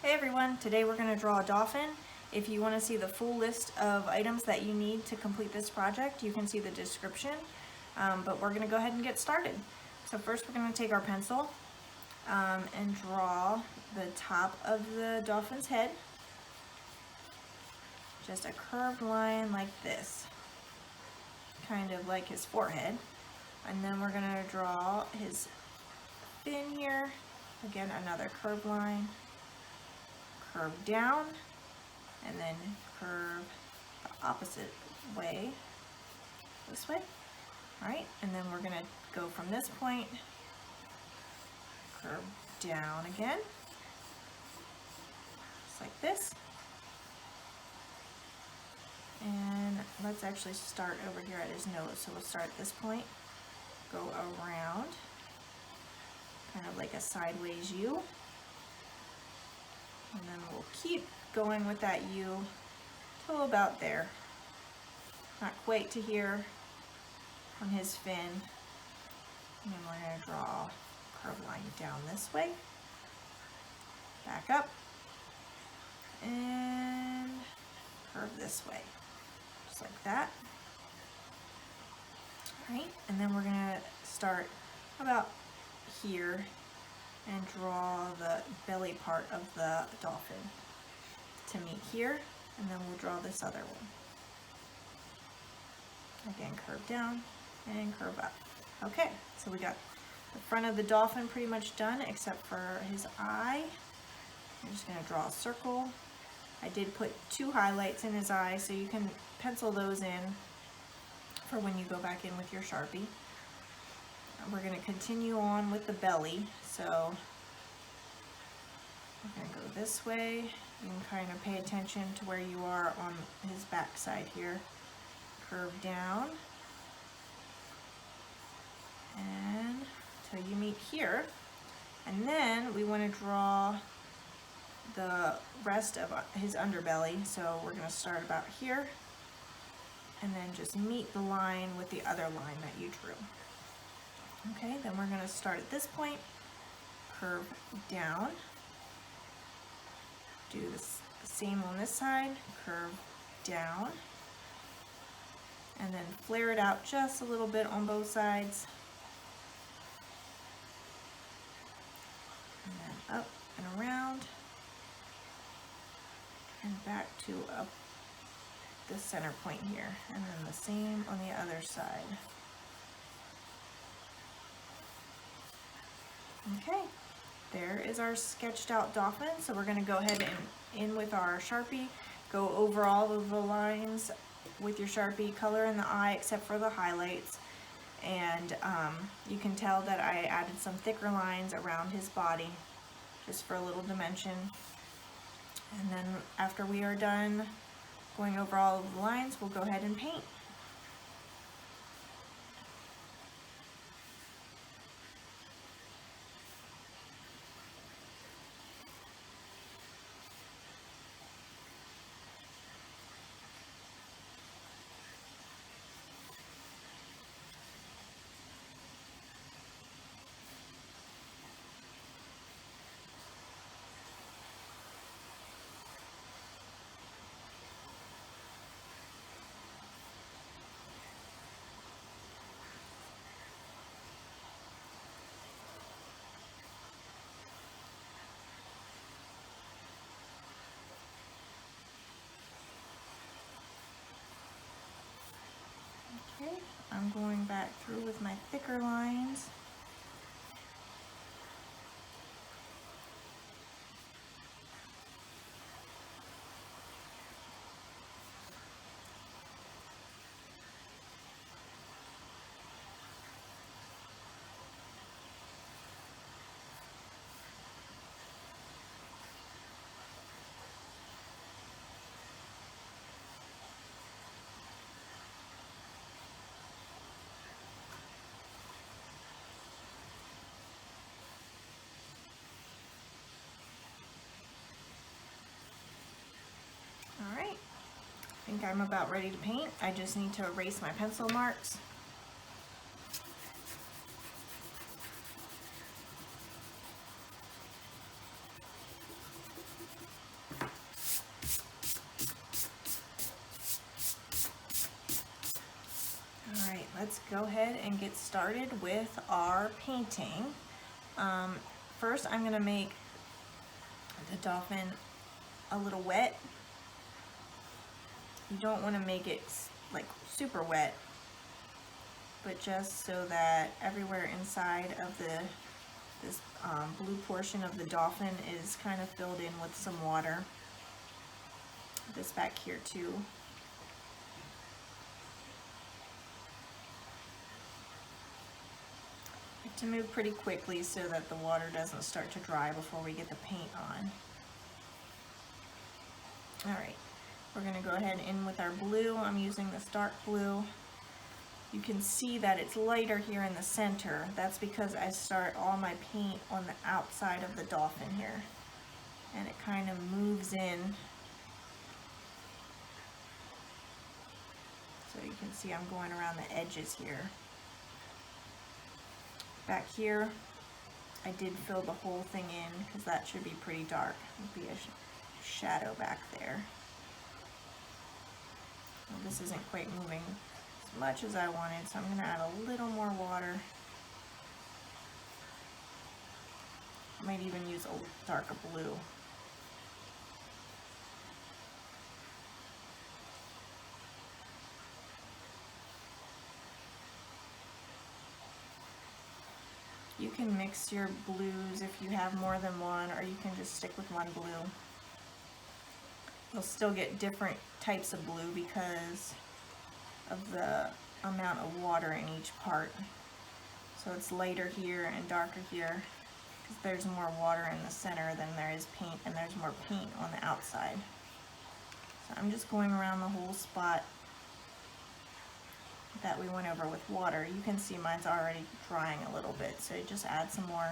Hey everyone, today we're going to draw a dolphin. If you want to see the full list of items that you need to complete this project, you can see the description, but we're going to go ahead and get started. So first we're going to take our pencil and draw the top of the dolphin's head. Just a curved line like this, kind of like his forehead. And then we're going to draw his fin here. Again, another curved line. Curve down and then curve the opposite way, this way. All right, and then we're gonna go from this point, curve down again, just like this. And let's actually start over here at his nose. So we'll start at this point, go around, kind of like a sideways U. And then we'll keep going with that U till about there. Not quite to here on his fin. And then we're going to draw a curved line down this way. Back up. And curve this way. Just like that. Alright, and then we're going to start about here and draw the belly part of the dolphin to meet here, and then we'll draw this other one. Again, curve down and curve up. Okay, so we got the front of the dolphin pretty much done except for his eye. I'm just going to draw a circle. I did put 2 highlights in his eye, so you can pencil those in for when you go back in with your Sharpie. We're going to continue on with the belly, so we're going to go this way. You can kind of pay attention to where you are on his back side here. Curve down and until you meet here. And then we want to draw the rest of his underbelly, so we're going to start about here and then just meet the line with the other line that you drew. Okay, then we're going to start at this point, curve down, do the same on this side, curve down, and then flare it out just a little bit on both sides, and then up and around, and back to up the center point here, and then the same on the other side. Okay, there is our sketched out dolphin. So we're going to go ahead and in with our Sharpie, go over all of the lines with your Sharpie, color in the eye except for the highlights. And you can tell that I added some thicker lines around his body just for a little dimension. And then after we are done going over all of the lines, we'll go ahead and paint. Okay, I'm going back through with my thicker lines. I think I'm about ready to paint. I just need to erase my pencil marks. let's go ahead and get started with our painting. First, I'm going to make the dolphin a little wet. You don't want to make it like super wet, but just so that everywhere inside of this blue portion of the dolphin is kind of filled in with some water. This back here too. To move pretty quickly so that the water doesn't start to dry before we get the paint on. Alright, we're going to go ahead and in with our blue. I'm using this dark blue. You can see that it's lighter here in the center. That's because I start all my paint on the outside of the dolphin here. And it kind of moves in. So you can see I'm going around the edges here. Back here, I did fill the whole thing in because that should be pretty dark. There'll be a shadow back there. Well, this isn't quite moving as much as I wanted, so I'm going to add a little more water. I might even use a darker blue. You can mix your blues if you have more than one, or you can just stick with one blue. You'll still get different types of blue because of the amount of water in each part. So it's lighter here and darker here because there's more water in the center than there is paint, and there's more paint on the outside. So I'm just going around the whole spot that we went over with water. You can see mine's already drying a little bit, so you just add some more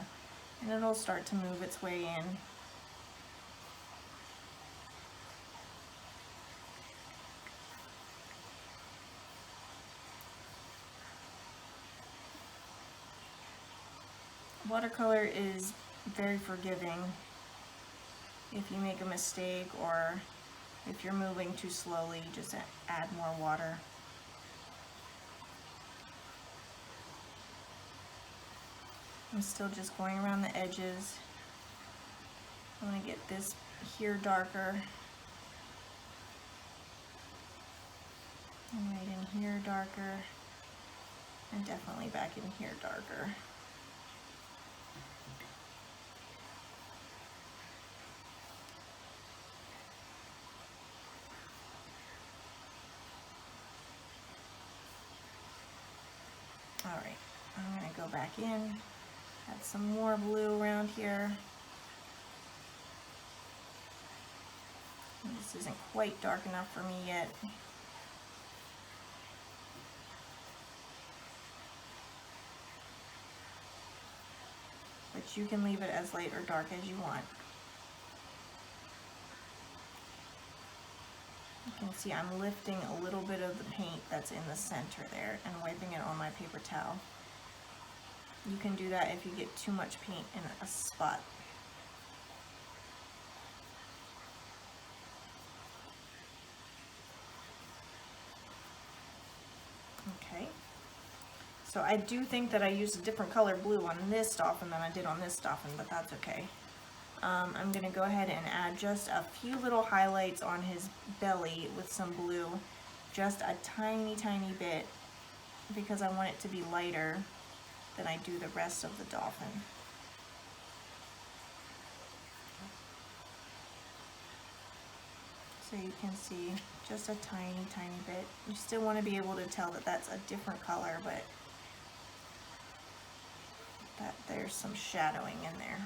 and it'll start to move its way in. Watercolor is very forgiving. If you make a mistake or if you're moving too slowly, just add more water. I'm still just going around the edges. I want to get this here darker. And right in here darker. And definitely back in here darker. Alright, I'm going to go back in. Add some more blue around here. This isn't quite dark enough for me yet. But you can leave it as light or dark as you want. You can see I'm lifting a little bit of the paint that's in the center there and wiping it on my paper towel. You can do that if you get too much paint in a spot. Okay. So I do think that I used a different color blue on this dolphin than I did on this dolphin, but that's okay. I'm going to go ahead and add just a few little highlights on his belly with some blue. Just a tiny, tiny bit because I want it to be lighter than I do the rest of the dolphin. So you can see just a tiny, tiny bit. You still want to be able to tell that that's a different color, but that there's some shadowing in there.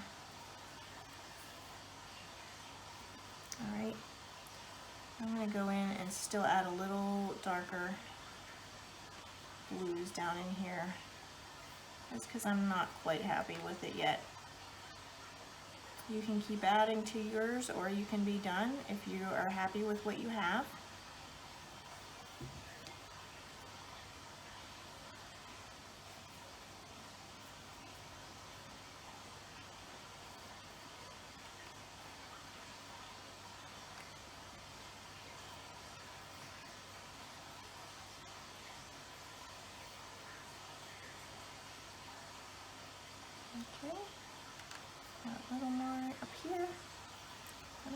Alright, I'm going to go in and still add a little darker blues down in here. That's because I'm not quite happy with it yet. You can keep adding to yours, or you can be done if you are happy with what you have.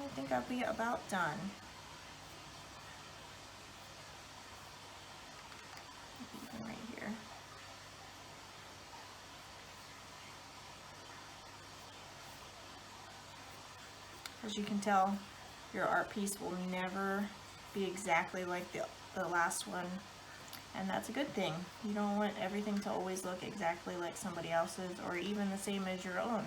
I think I'll be about done. Even right here. As you can tell, your art piece will never be exactly like the last one, and that's a good thing. You don't want everything to always look exactly like somebody else's or even the same as your own.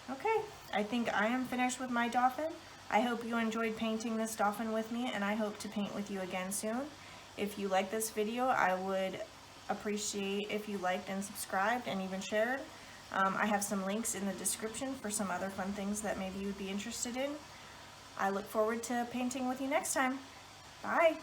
Okay, I think I am finished with my dolphin. I hope you enjoyed painting this dolphin with me, and I hope to paint with you again soon. If you like this video, I would appreciate if you liked and subscribed and even shared. I have some links in the description for some other fun things that maybe you'd be interested in. I look forward to painting with you next time. Bye!